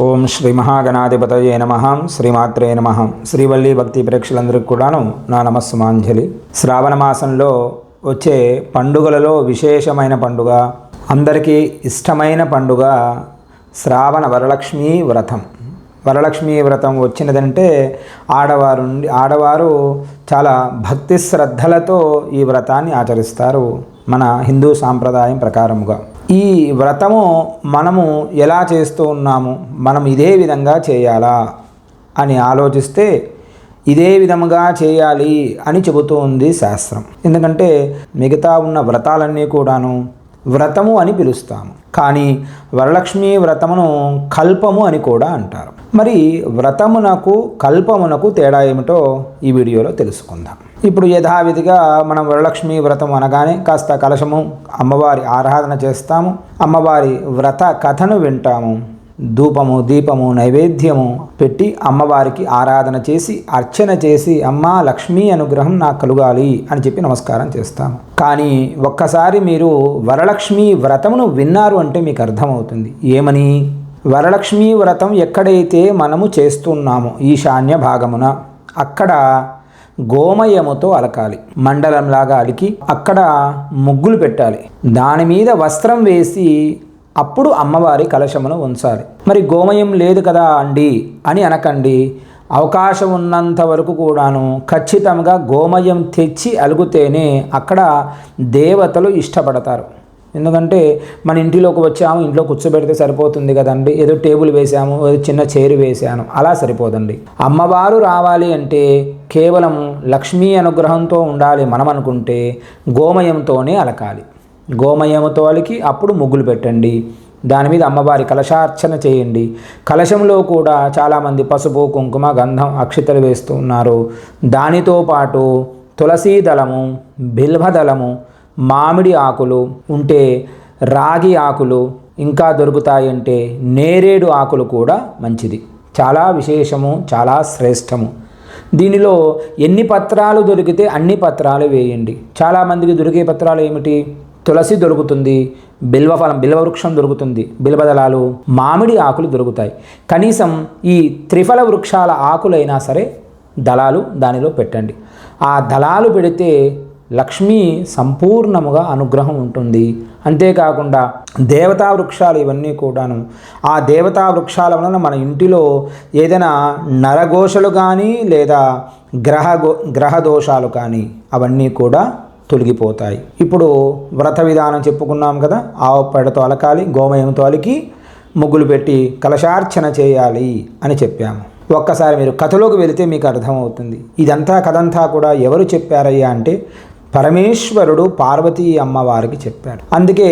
ఓం శ్రీ మహాగణాధిపతయే నమః. శ్రీమాత్రే నమః. శ్రీవల్లి భక్తి ప్రేక్షకులందరికీ కూడాను నా నమస్సుమాంజలి. శ్రావణ మాసంలో వచ్చే పండుగలలో విశేషమైన పండుగ, అందరికీ ఇష్టమైన పండుగ శ్రావణ వరలక్ష్మీ వ్రతం. వరలక్ష్మీ వ్రతం వచ్చినదంటే ఆడవారు చాలా భక్తి శ్రద్ధలతో ఈ వ్రతాన్ని ఆచరిస్తారు మన హిందూ సాంప్రదాయం ప్రకారముగా. ఈ వ్రతము మనము ఎలా చేస్తూ ఉన్నాము, మనం ఇదే విధంగా చేయాలా అని ఆలోచిస్తే ఇదే విధముగా చేయాలి అని చెబుతూ ఉంది శాస్త్రం. ఎందుకంటే మిగతా ఉన్న వ్రతాలన్నీ కూడాను వ్రతము అని పిలుస్తాము, కానీ వరలక్ష్మీ వ్రతమును కల్పము అని కూడా అంటారు. మరి వ్రతమునకు కల్పమునకు తేడా ఏమిటో ఈ వీడియోలో తెలుసుకుందాం. ఇప్పుడు యథావిధిగా మనం వరలక్ష్మీ వ్రతం అనగానే కాస్త కలశము, అమ్మవారి ఆరాధన చేస్తాము, అమ్మవారి వ్రత కథను వింటాము, ధూపము దీపము నైవేద్యము పెట్టి అమ్మవారికి ఆరాధన చేసి అర్చన చేసి అమ్మా లక్ష్మీ అనుగ్రహం నాకు కలుగాలి అని చెప్పి నమస్కారం చేస్తాము. కానీ ఒక్కసారి మీరు వరలక్ష్మీ వ్రతమును విన్నారు అంటే మీకు అర్థమవుతుంది ఏమని. వరలక్ష్మీ వ్రతం ఎక్కడైతే మనము చేస్తున్నామో ఈశాన్య భాగమున అక్కడ గోమయముతో అలకాలి, మండలంలాగా అలికి అక్కడ ముగ్గులు పెట్టాలి, దాని మీద వస్త్రం వేసి అప్పుడు అమ్మవారి కలశమును ఉంచాలి. మరి గోమయం లేదు కదా అండి అని అనకండి, అవకాశం ఉన్నంత వరకు కూడాను ఖచ్చితంగా గోమయం తెచ్చి అలుగుతేనే అక్కడ దేవతలు ఇష్టపడతారు. ఎందుకంటే మన ఇంటిలోకి వచ్చాము, ఇంట్లో కూర్చోబెడితే సరిపోతుంది కదండి, ఏదో టేబుల్ వేసాము, ఏదో చిన్న చైర్ వేసాను, అలా సరిపోదండి. అమ్మవారు రావాలి అంటే కేవలం లక్ష్మీ అనుగ్రహంతో ఉండాలి మనం అనుకుంటే గోమయంతోనే అలకాలి. గోమయంతో అలికి అప్పుడు ముగ్గులు పెట్టండి, దాని మీద అమ్మవారి కలశార్చన చేయండి. కలశంలో కూడా చాలామంది పసుపు కుంకుమ గంధం అక్షితలు వేస్తూ ఉన్నారు. దానితో పాటు తులసీ దళము, బిల్వదళము, మామిడి ఆకులు ఉంటే రాగి ఆకులు, ఇంకా దొరుకుతాయంటే నేరేడు ఆకులు కూడా మంచిది. చాలా విశేషము, చాలా శ్రేష్టము. దీనిలో ఎన్ని పత్రాలు దొరికితే అన్ని పత్రాలు వేయండి. చాలామందికి దొరికే పత్రాలు ఏమిటి? తులసి దొరుకుతుంది, బిల్వవృక్షం దొరుకుతుంది, బిల్వదళాలు, మామిడి ఆకులు దొరుకుతాయి. కనీసం ఈ త్రిఫల వృక్షాల ఆకులైనా సరే దళాలు దానిలో పెట్టండి. ఆ దళాలు పెడితే లక్ష్మీ సంపూర్ణముగా అనుగ్రహం ఉంటుంది. అంతేకాకుండా దేవతా వృక్షాలు ఇవన్నీ కూడాను, ఆ దేవతా వృక్షాల వలన మన ఇంటిలో ఏదైనా నరఘోషలు కానీ లేదా గ్రహ దోషాలు కానీ అవన్నీ కూడా తొలగిపోతాయి. ఇప్పుడు వ్రత విధానం చెప్పుకున్నాం కదా, ఆవు పేడతో అలకాలి, గోమయంతో అలికి ముగ్గులు పెట్టి కలశార్చన చేయాలి అని చెప్పాము. ఒక్కసారి మీరు కథలోకి వెళితే మీకు అర్థమవుతుంది. ఇదంతా కథంతా కూడా ఎవరు చెప్పారయ్యా అంటే పరమేశ్వరుడు పార్వతీ అమ్మవారికి చెప్పాడు. అందుకే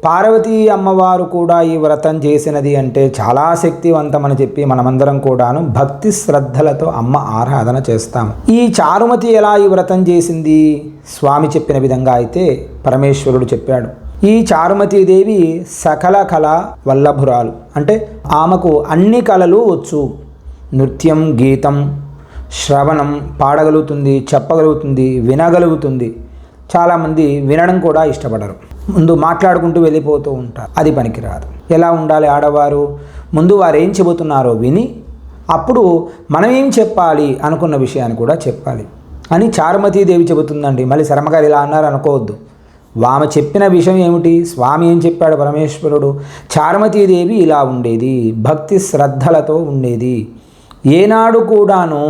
పార్వతీ అమ్మవారు కూడా ఈ వ్రతం చేసినది అంటే చాలా శక్తివంతమని చెప్పి మనమందరం కూడాను భక్తి శ్రద్ధలతో అమ్మ ఆరాధన చేస్తాము. ఈ చారుమతి ఎలా ఈ వ్రతం చేసింది? స్వామి చెప్పిన విధంగా అయితే పరమేశ్వరుడు చెప్పాడు. ఈ చారుమతీదేవి సకల కళ వల్లభురాలు, అంటే ఆమెకు అన్ని కళలు వచ్చు. నృత్యం, గీతం, శ్రవణం పాడగలుగుతుంది, చెప్పగలుగుతుంది, వినగలుగుతుంది. చాలామంది వినడం కూడా ఇష్టపడరు, ముందు మాట్లాడుకుంటూ వెళ్ళిపోతూ ఉంటారు. అది పనికిరాదు. ఎలా ఉండాలి ఆడవారు? ముందు వారు ఏం చెబుతున్నారో విని అప్పుడు మనం ఏం చెప్పాలి అనుకున్న విషయాన్ని కూడా చెప్పాలి అని చారుమతీదేవి చెబుతుందండి. మళ్ళీ శర్మగారు ఇలా అన్నారు అనుకోవద్దు. ఆమె చెప్పిన విషయం ఏమిటి? స్వామి ఏం చెప్పాడు పరమేశ్వరుడు? చారుమతీదేవి ఇలా ఉండేది, భక్తి శ్రద్ధలతో ఉండేది. ఏనాడు కూడాను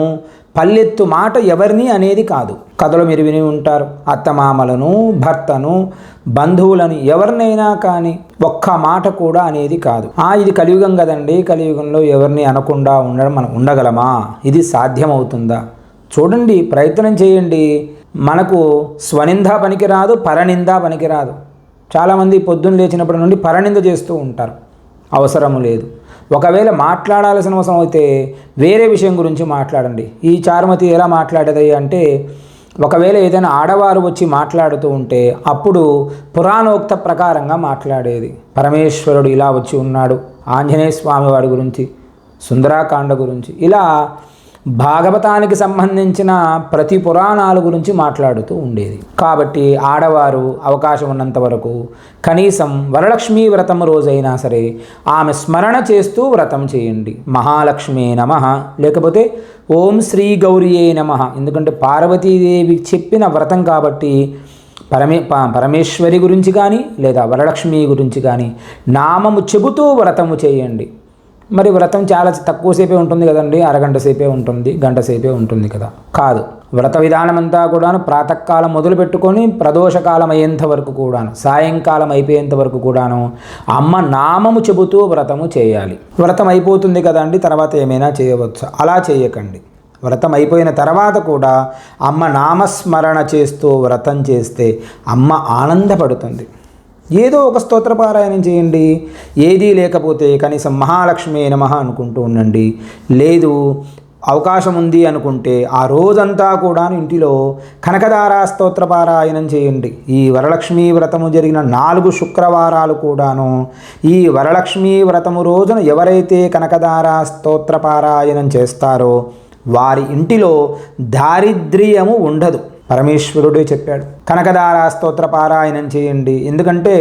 పల్లెత్తు మాట ఎవరిని అనేది కాదు. కథలో మీరు విని ఉంటారు, అత్తమామలను, భర్తను, బంధువులను ఎవరినైనా కానీ ఒక్క మాట కూడా అనేది కాదు. ఇది కలియుగం కదండి, కలియుగంలో ఎవరిని అనకుండా ఉండడం మనం ఉండగలమా? ఇది సాధ్యమవుతుందా? చూడండి, ప్రయత్నం చేయండి. మనకు స్వనింద పనికిరాదు, పరనింద పనికిరాదు. చాలామంది పొద్దున్న లేచినప్పటి నుండి పరనింద చేస్తూ ఉంటారు. అవసరము లేదు. ఒకవేళ మాట్లాడాల్సిన అవసరం అయితే వేరే విషయం గురించి మాట్లాడండి. ఈ చారుమతి ఎలా మాట్లాడేది అంటే, ఒకవేళ ఏదైనా ఆడవారు వచ్చి మాట్లాడుతూ ఉంటే అప్పుడు పురాణోక్త ప్రకారంగా మాట్లాడేది. పరమేశ్వరుడు ఇలా వచ్చి ఉన్నాడు, ఆంజనేయ స్వామి వాడి గురించి, సుందరాకాండ గురించి, ఇలా భాగవతానికి సంబంధించిన ప్రతి పురాణాల గురించి మాట్లాడుతూ ఉండేది. కాబట్టి ఆడవారు అవకాశం ఉన్నంత వరకు కనీసం వరలక్ష్మీ వ్రతం రోజైనా సరే ఆమె స్మరణ చేస్తూ వ్రతం చేయండి. మహాలక్ష్మీ నమః, లేకపోతే ఓం శ్రీ గౌరియే నమః. ఎందుకంటే పార్వతీదేవి చెప్పిన వ్రతం కాబట్టి పరమేశ్వరి గురించి కానీ లేదా వరలక్ష్మి గురించి కానీ నామము చెబుతూ వ్రతము చేయండి. మరి వ్రతం చాలా తక్కువసేపే ఉంటుంది కదండి, అరగంట సేపే ఉంటుంది, గంట సేపే ఉంటుంది కదా. కాదు, వ్రత విధానం అంతా కూడాను ప్రాతకాలం మొదలు పెట్టుకొని ప్రదోషకాలం అయ్యేంత వరకు కూడాను, సాయంకాలం అయిపోయేంత వరకు కూడాను అమ్మ నామము చెబుతూ వ్రతము చేయాలి. వ్రతం అయిపోతుంది కదండి, తర్వాత ఏమైనా చేయవచ్చు. అలా చేయకండి. వ్రతం అయిపోయిన తర్వాత కూడా అమ్మ నామస్మరణ చేస్తూ వ్రతం చేస్తే అమ్మ ఆనందపడుతుంది. ఏదో ఒక స్తోత్రపారాయణం చేయండి. ఏదీ లేకపోతే కనీసం మహాలక్ష్మి నమః అనుకుంటూ ఉండండి. లేదు అవకాశం ఉంది అనుకుంటే ఆ రోజంతా కూడా ఇంటిలో కనకదారా స్తోత్రపారాయణం చేయండి. ఈ వరలక్ష్మీ వ్రతము జరిగిన 4 శుక్రవారాలు కూడాను ఈ వరలక్ష్మీ వ్రతము రోజున ఎవరైతే కనకదారా స్తోత్రపారాయణం చేస్తారో వారి ఇంటిలో దారిద్ర్యము ఉండదు. పరమేశ్వరుడే చెప్పాడు కనకదారా స్తోత్ర పారాయణం చేయండి. ఎందుకంటే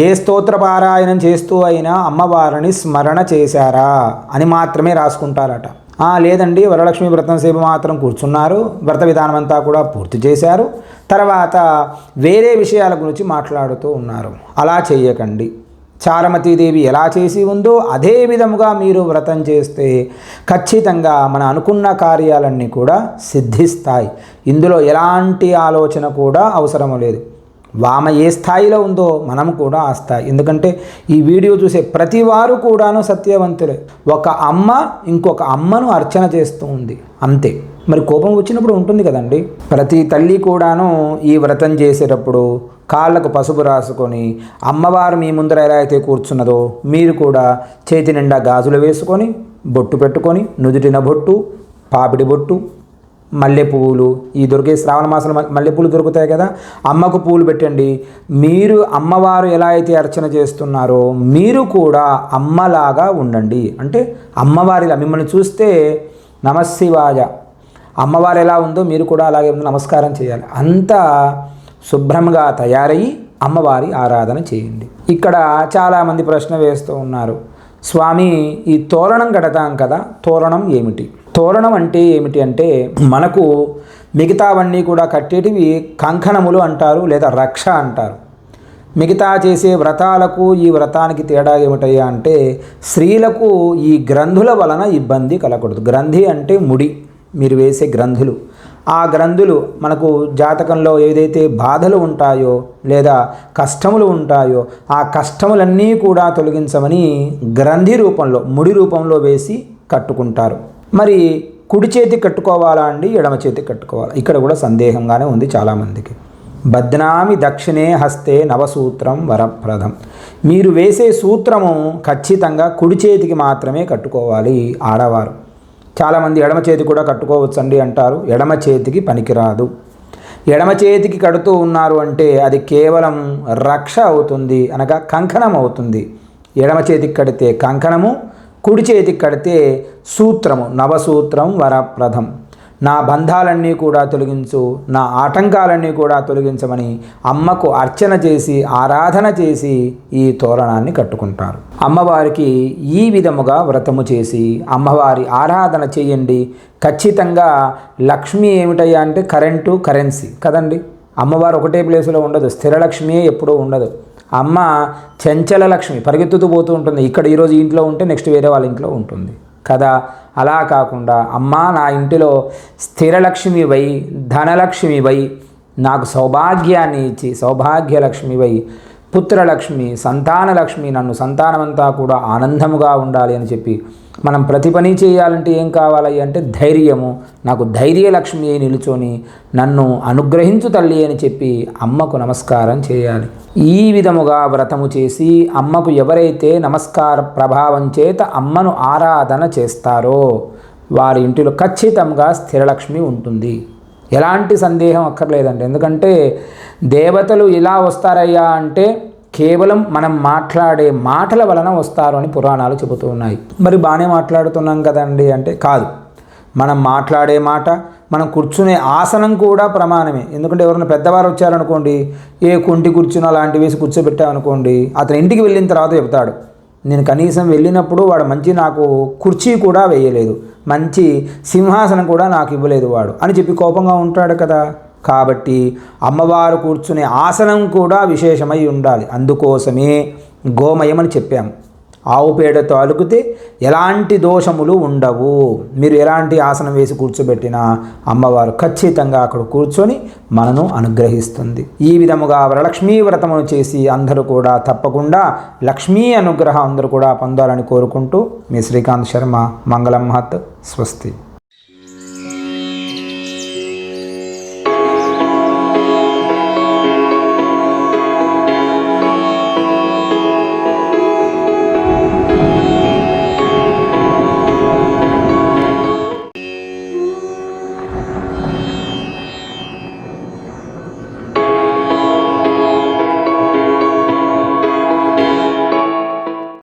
ఏ స్తోత్ర పారాయణం చేస్తూ అయినా అమ్మవారిని స్మరణ చేశారా అని మాత్రమే రాసుకుంటారట. లేదండి వరలక్ష్మి వ్రతం సేపు మాత్రం కూర్చున్నారు, వ్రత విధానం అంతా కూడా పూర్తి చేశారు, తర్వాత వేరే విషయాల గురించి మాట్లాడుతూ ఉన్నారు. అలా చేయకండి. చారమతీదేవి ఎలా చేసి ఉందో అదే విధముగా మీరు వ్రతం చేస్తే ఖచ్చితంగా మన అనుకున్న కార్యాలన్నీ కూడా సిద్ధిస్తాయి. ఇందులో ఎలాంటి ఆలోచన కూడా అవసరం లేదు. వామ ఏ స్థాయిలో ఉందో మనం కూడా ఆ స్థాయి. ఎందుకంటే ఈ వీడియో చూసే ప్రతి వారు కూడాను సత్యవంతులే. ఒక అమ్మ ఇంకొక అమ్మను అర్చన చేస్తూ ఉంది, అంతే. మరి కోపం వచ్చినప్పుడు ఉంటుంది కదండి. ప్రతి తల్లి కూడాను ఈ వ్రతం చేసేటప్పుడు కాళ్ళకు పసుపు రాసుకొని అమ్మవారు మీ ముందర ఎలా అయితే కూర్చున్నదో మీరు కూడా చేతి నిండా గాజులు వేసుకొని బొట్టు పెట్టుకొని నుదుటిన బొట్టు, పాపిడి బొట్టు, మల్లె పువ్వులు, ఈ దొరికే శ్రావణ మాసంలో మల్లెపూలు దొరుకుతాయి కదా, అమ్మకు పూలు పెట్టండి. మీరు అమ్మవారు ఎలా అయితే అర్చన చేస్తున్నారో మీరు కూడా అమ్మలాగా ఉండండి. అంటే అమ్మవారిలా మిమ్మల్ని చూస్తే నమశివాయ, అమ్మవారు ఎలా ఉందో మీరు కూడా అలాగే నమస్కారం చేయాలి. అంతా శుభ్రంగా తయారయ్యి అమ్మవారి ఆరాధన చేయండి. ఇక్కడ చాలామంది ప్రశ్న వేస్తూ ఉన్నారు, స్వామి ఈ తోరణం కడతాం కదా, తోరణం ఏమిటి? తోరణం అంటే ఏమిటి అంటే మనకు మిగతావన్నీ కూడా కట్టేటివి కంకణములు అంటారు లేదా రక్ష అంటారు. మిగతా చేసే వ్రతాలకు ఈ వ్రతానికి తేడా ఏమిటయ్యా అంటే స్త్రీలకు ఈ గ్రంథుల వలన ఇబ్బంది కలగకూడదు. గ్రంథి అంటే ముడి, మీరు వేసే గ్రంథులు. ఆ గ్రంథులు మనకు జాతకంలో ఏదైతే బాధలు ఉంటాయో లేదా కష్టములు ఉంటాయో ఆ కష్టములన్నీ కూడా తొలగించమని గ్రంథి రూపంలో ముడి రూపంలో వేసి కట్టుకుంటారు. మరి కుడి చేతి కట్టుకోవాలా అండి, ఎడమ చేతి కట్టుకోవాలా? ఇక్కడ కూడా సందేహంగానే ఉంది చాలామందికి. బద్నామి దక్షిణే హస్తే నవసూత్రం వరప్రదం. మీరు వేసే సూత్రము ఖచ్చితంగా కుడి చేతికి మాత్రమే కట్టుకోవాలి ఆడవారు. చాలామంది ఎడమ చేతి కూడా కట్టుకోవచ్చండి అంటారు. ఎడమ చేతికి పనికిరాదు. ఎడమ చేతికి కడుతూ ఉన్నారు అంటే అది కేవలం రక్ష అవుతుంది, అనగా కంకణం అవుతుంది. ఎడమ చేతికి కడితే కంకణము, కుడి చేతికి కడితే సూత్రము, నవసూత్రం వరప్రదం. నా బంధాలన్నీ కూడా తొలగించు, నా ఆటంకాలన్నీ కూడా తొలగించమని అమ్మకు అర్చన చేసి ఆరాధన చేసి ఈ తోరణాన్ని కట్టుకుంటారు. అమ్మవారికి ఈ విధముగా వ్రతము చేసి అమ్మవారి ఆరాధన చేయండి. ఖచ్చితంగా లక్ష్మి ఏమిటయ్యా అంటే కరెంటు, కరెన్సీ కదండి. అమ్మవారు ఒకటే ప్లేసులో ఉండదు, స్థిరలక్ష్మి ఎప్పుడూ ఉండదు. అమ్మ చంచల లక్ష్మి, పరిగెత్తుతూ పోతూ ఉంటుంది. ఇక్కడ ఈరోజు ఇంట్లో ఉంటే నెక్స్ట్ వేరే వాళ్ళ ఇంట్లో ఉంటుంది కదా. అలా కాకుండా అమ్మ నా ఇంటిలో స్థిరలక్ష్మివై, ధనలక్ష్మివై, నాకు సౌభాగ్యాన్ని ఇచ్చి సౌభాగ్యలక్ష్మివై, పుత్రలక్ష్మి, సంతానలక్ష్మి, నన్ను సంతానమంతా కూడా ఆనందముగా ఉండాలి అని చెప్పి మనం ప్రతి పని చేయాలంటే ఏం కావాలి అంటే ధైర్యము. నాకు ధైర్యలక్ష్మి నిలుచొని నన్ను అనుగ్రహించు తల్లి అని చెప్పి అమ్మకు నమస్కారం చేయాలి. ఈ విధముగా వ్రతము చేసి అమ్మకు ఎవరైతే నమస్కార ప్రభావం చేత అమ్మను ఆరాధన చేస్తారో వారి ఇంటిలో ఖచ్చితంగా స్థిరలక్ష్మి ఉంటుంది. ఎలాంటి సందేహం అక్కర్లేదండి. ఎందుకంటే దేవతలు ఇలా వస్తారయ్యా అంటే కేవలం మనం మాట్లాడే మాటల వలన వస్తారు అని పురాణాలు చెబుతూ ఉన్నాయి. మరి బాగానే మాట్లాడుతున్నాం కదండి అంటే కాదు. మనం మాట్లాడే మాట, మనం కూర్చునే ఆసనం కూడా ప్రమాణమే. ఎందుకంటే ఎవరైనా పెద్దవారు వచ్చారనుకోండి, ఏ కొంటి కూర్చునో అలాంటి వేసి కూర్చోబెట్టామనుకోండి, అతను ఇంటికి వెళ్ళిన తర్వాత చెప్తాడు, నేను కనీసం వెళ్ళినప్పుడు వాడు మంచి నాకు కుర్చీ కూడా వేయలేదు, మంచి సింహాసనం కూడా నాకు ఇవ్వలేదు వాడు అని చెప్పి కోపంగా ఉంటాడు కదా. కాబట్టి అమ్మవారు కూర్చునే ఆసనం కూడా విశేషమై ఉండాలి. అందుకోసమే గోమయం అని చెప్పాము. ఆవు పేడతో అలుకుతే ఎలాంటి దోషములు ఉండవు. మీరు ఎలాంటి ఆసనం వేసి కూర్చోబెట్టినా అమ్మవారు ఖచ్చితంగా అక్కడ కూర్చొని మనను అనుగ్రహిస్తుంది. ఈ విధముగా వరలక్ష్మీ వ్రతమును చేసి అందరూ కూడా తప్పకుండా లక్ష్మీ అనుగ్రహం అందరూ కూడా పొందాలని కోరుకుంటూ మీ శ్రీకాంత్ శర్మ. మంగళం మహత్. స్వస్తి.